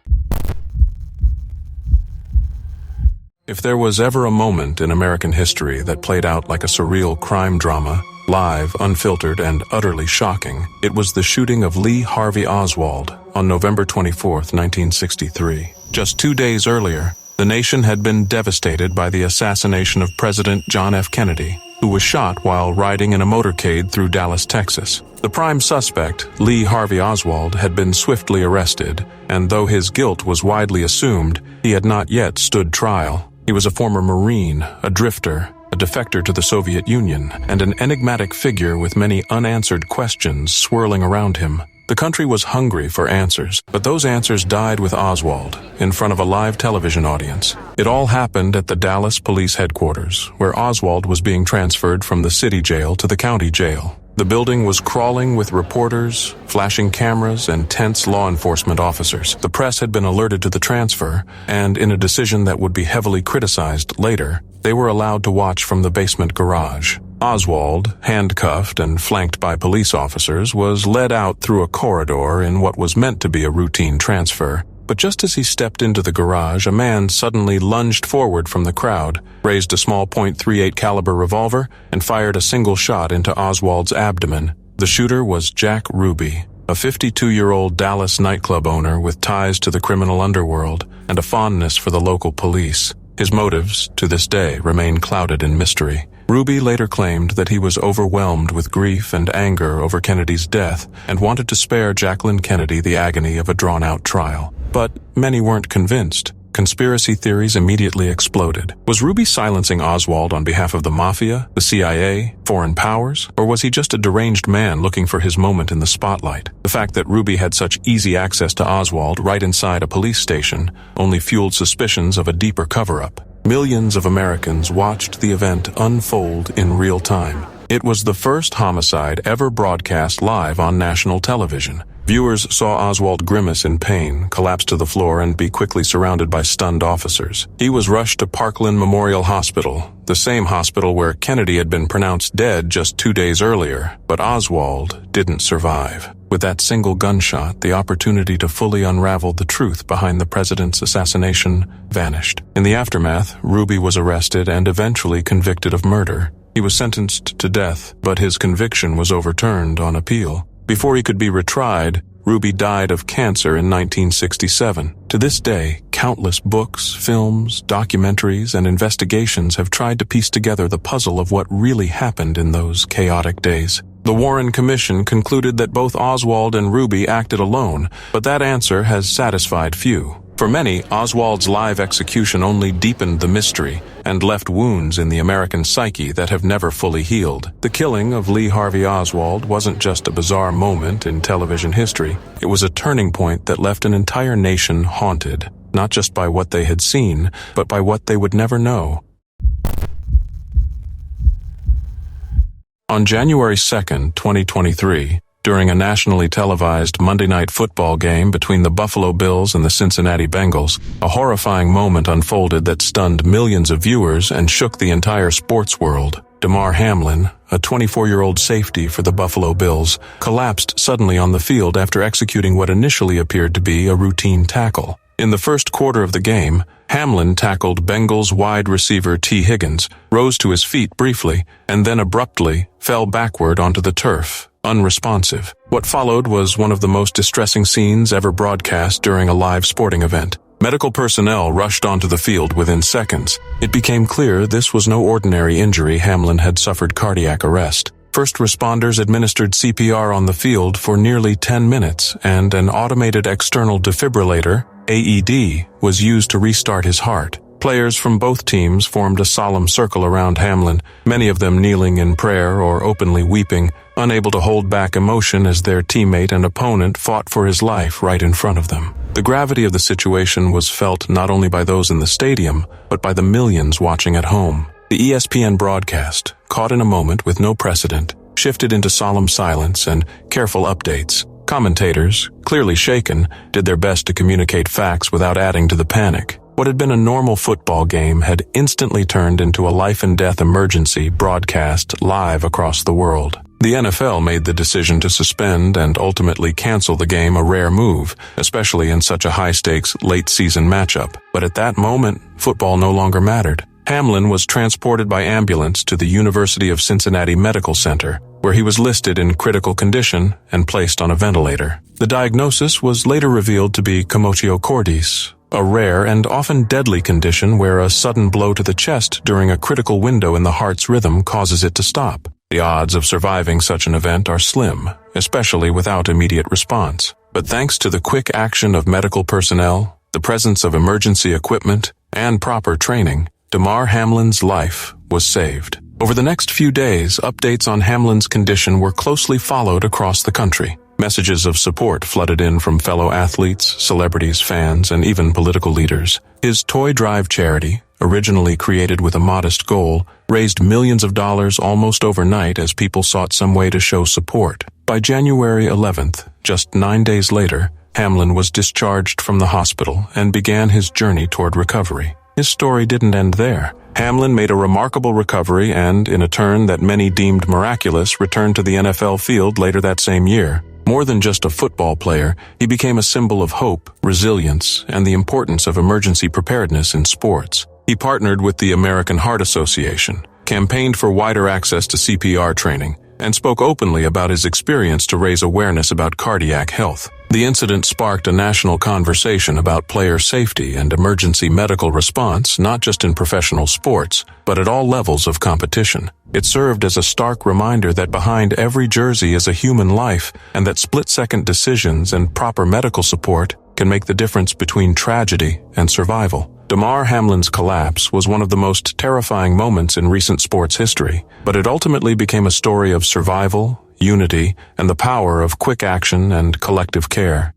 If there was ever a moment in American history that played out like a surreal crime drama, live, unfiltered, and utterly shocking, it was the shooting of Lee Harvey Oswald on November 24, 1963. Just 2 days earlier, the nation had been devastated by the assassination of President John F. Kennedy. who was shot while riding in a motorcade through Dallas, Texas. The prime suspect, Lee Harvey Oswald, had been swiftly arrested, and though his guilt was widely assumed, he had not yet stood trial. He was a former Marine, a drifter, a defector to the Soviet Union, and an enigmatic figure with many unanswered questions swirling around him. The country was hungry for answers, but those answers died with Oswald, in front of a live television audience. It all happened at the Dallas Police Headquarters, where Oswald was being transferred from the city jail to the county jail. The building was crawling with reporters, flashing cameras, and tense law enforcement officers. The press had been alerted to the transfer, and in a decision that would be heavily criticized later, they were allowed to watch from the basement garage. Oswald, handcuffed and flanked by police officers, was led out through a corridor in what was meant to be a routine transfer. But just as he stepped into the garage, a man suddenly lunged forward from the crowd, raised a small .38 caliber revolver, and fired a single shot into Oswald's abdomen. The shooter was Jack Ruby, a 52-year-old Dallas nightclub owner with ties to the criminal underworld and a fondness for the local police. His motives, to this day, remain clouded in mystery. Ruby later claimed that he was overwhelmed with grief and anger over Kennedy's death and wanted to spare Jacqueline Kennedy the agony of a drawn-out trial. But many weren't convinced. Conspiracy theories immediately exploded. Was Ruby silencing Oswald on behalf of the Mafia, the CIA, foreign powers? Or was he just a deranged man looking for his moment in the spotlight? The fact that Ruby had such easy access to Oswald right inside a police station only fueled suspicions of a deeper cover-up. Millions of Americans watched the event unfold in real time. It was the first homicide ever broadcast live on national television. Viewers saw Oswald grimace in pain, collapse to the floor, and be quickly surrounded by stunned officers. He was rushed to Parkland Memorial Hospital, the same hospital where Kennedy had been pronounced dead just 2 days earlier. But Oswald didn't survive. With that single gunshot, the opportunity to fully unravel the truth behind the president's assassination vanished. In the aftermath, Ruby was arrested and eventually convicted of murder. He was sentenced to death, but his conviction was overturned on appeal. Before he could be retried, Ruby died of cancer in 1967. To this day, countless books, films, documentaries, and investigations have tried to piece together the puzzle of what really happened in those chaotic days. The Warren Commission concluded that both Oswald and Ruby acted alone, but that answer has satisfied few. For many, Oswald's live execution only deepened the mystery and left wounds in the American psyche that have never fully healed. The killing of Lee Harvey Oswald wasn't just a bizarre moment in television history. It was a turning point that left an entire nation haunted, not just by what they had seen, but by what they would never know. On January 2nd, 2023, during a nationally televised Monday Night Football game between the Buffalo Bills and the Cincinnati Bengals, a horrifying moment unfolded that stunned millions of viewers and shook the entire sports world. Damar Hamlin, a 24-year-old safety for the Buffalo Bills, collapsed suddenly on the field after executing what initially appeared to be a routine tackle. In the first quarter of the game, Hamlin tackled Bengals wide receiver T. Higgins, rose to his feet briefly, and then abruptly fell backward onto the turf, unresponsive. What followed was one of the most distressing scenes ever broadcast during a live sporting event. Medical personnel rushed onto the field within seconds. It became clear this was no ordinary injury. Hamlin had suffered cardiac arrest. First responders administered CPR on the field for nearly 10 minutes, and an automated external defibrillator, AED, was used to restart his heart. Players from both teams formed a solemn circle around Hamlin, many of them kneeling in prayer or openly weeping, unable to hold back emotion as their teammate and opponent fought for his life right in front of them. The gravity of the situation was felt not only by those in the stadium, but by the millions watching at home. The ESPN broadcast, caught in a moment with no precedent, shifted into solemn silence and careful updates. Commentators, clearly shaken, did their best to communicate facts without adding to the panic. What had been a normal football game had instantly turned into a life-and-death emergency broadcast live across the world. The NFL made the decision to suspend and ultimately cancel the game, a rare move, especially in such a high-stakes late-season matchup. But at that moment, football no longer mattered. Hamlin was transported by ambulance to the University of Cincinnati Medical Center, where he was listed in critical condition and placed on a ventilator. The diagnosis was later revealed to be commotio cordis, a rare and often deadly condition where a sudden blow to the chest during a critical window in the heart's rhythm causes it to stop. The odds of surviving such an event are slim, especially without immediate response. But thanks to the quick action of medical personnel, the presence of emergency equipment, and proper training, Damar Hamlin's life was saved. Over the next few days, updates on Hamlin's condition were closely followed across the country. Messages of support flooded in from fellow athletes, celebrities, fans, and even political leaders. His toy drive charity, originally created with a modest goal, raised millions of dollars almost overnight as people sought some way to show support. By January 11th, just 9 days later, Hamlin was discharged from the hospital and began his journey toward recovery. His story didn't end there. Hamlin made a remarkable recovery and, in a turn that many deemed miraculous, returned to the NFL field later that same year. More than just a football player, he became a symbol of hope, resilience, and the importance of emergency preparedness in sports. He partnered with the American Heart Association, campaigned for wider access to CPR training, and spoke openly about his experience to raise awareness about cardiac health. The incident sparked a national conversation about player safety and emergency medical response, not just in professional sports, but at all levels of competition. It served as a stark reminder that behind every jersey is a human life, and that split-second decisions and proper medical support can make the difference between tragedy and survival. Damar Hamlin's collapse was one of the most terrifying moments in recent sports history, but it ultimately became a story of survival, unity, and the power of quick action and collective care.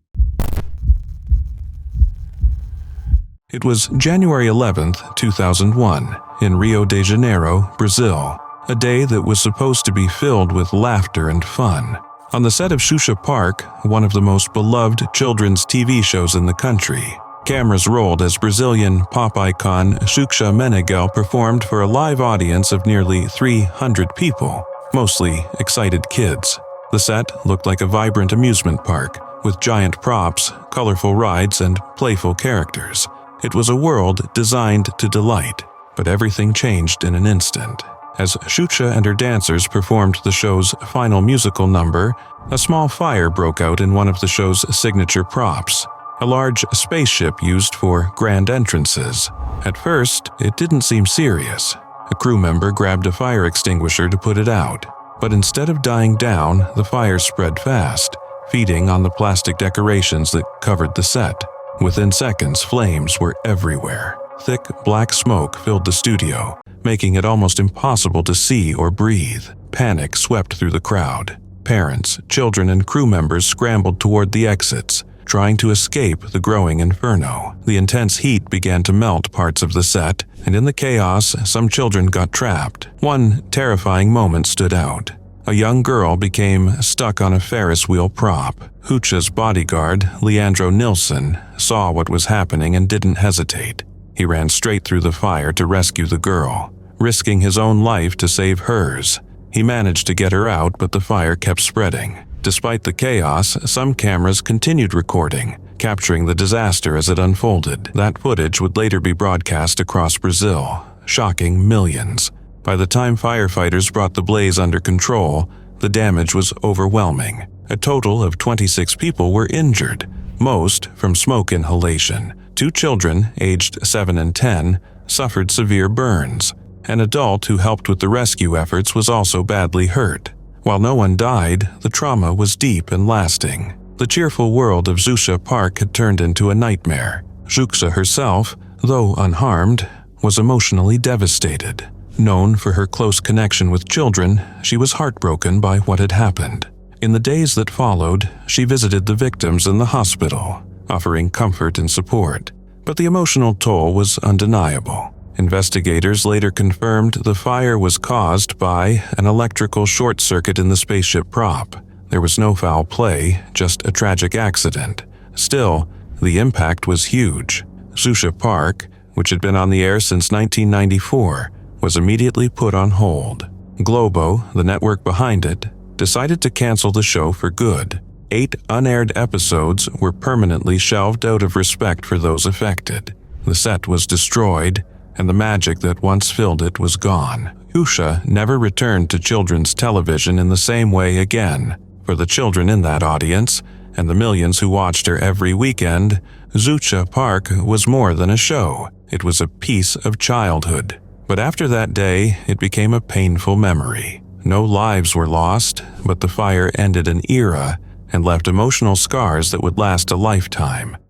It was January 11th, 2001, in Rio de Janeiro, Brazil, a day that was supposed to be filled with laughter and fun. On the set of Xuxa Park, one of the most beloved children's TV shows in the country, cameras rolled as Brazilian pop icon Xuxa Meneghel performed for a live audience of nearly 300 people, mostly excited kids. The set looked like a vibrant amusement park, with giant props, colorful rides, and playful characters. It was a world designed to delight, but everything changed in an instant. As Xuxa and her dancers performed the show's final musical number, a small fire broke out in one of the show's signature props, a large spaceship used for grand entrances. At first, it didn't seem serious. A crew member grabbed a fire extinguisher to put it out, but instead of dying down, the fire spread fast, feeding on the plastic decorations that covered the set. Within seconds, flames were everywhere. Thick black smoke filled the studio, making it almost impossible to see or breathe. Panic swept through the crowd. Parents, children, and crew members scrambled toward the exits, trying to escape the growing inferno. The intense heat began to melt parts of the set, and in the chaos, some children got trapped. One terrifying moment stood out. A young girl became stuck on a Ferris wheel prop. Xuxa's bodyguard, Leandro Nilsson, saw what was happening and didn't hesitate. He ran straight through the fire to rescue the girl, risking his own life to save hers. He managed to get her out, but the fire kept spreading. Despite the chaos, some cameras continued recording, capturing the disaster as it unfolded. That footage would later be broadcast across Brazil, shocking millions. By the time firefighters brought the blaze under control, the damage was overwhelming. A total of 26 people were injured, most from smoke inhalation. 2 children, aged 7 and 10, suffered severe burns. An adult who helped with the rescue efforts was also badly hurt. While no one died, the trauma was deep and lasting. The cheerful world of Xuxa Park had turned into a nightmare. Xuxa herself, though unharmed, was emotionally devastated. Known for her close connection with children, she was heartbroken by what had happened. In the days that followed, she visited the victims in the hospital, offering comfort and support. But the emotional toll was undeniable. Investigators later confirmed the fire was caused by an electrical short circuit in the spaceship prop. There was no foul play, just a tragic accident. Still, the impact was huge. Xuxa Park, which had been on the air since 1994, was immediately put on hold. Globo, the network behind it, decided to cancel the show for good. 8 unaired episodes were permanently shelved out of respect for those affected. The set was destroyed, and the magic that once filled it was gone. Xuxa never returned to children's television in the same way again. For the children in that audience, and the millions who watched her every weekend, Zucha Park was more than a show. It was a piece of childhood. But after that day, it became a painful memory. No lives were lost, but the fire ended an era and left emotional scars that would last a lifetime.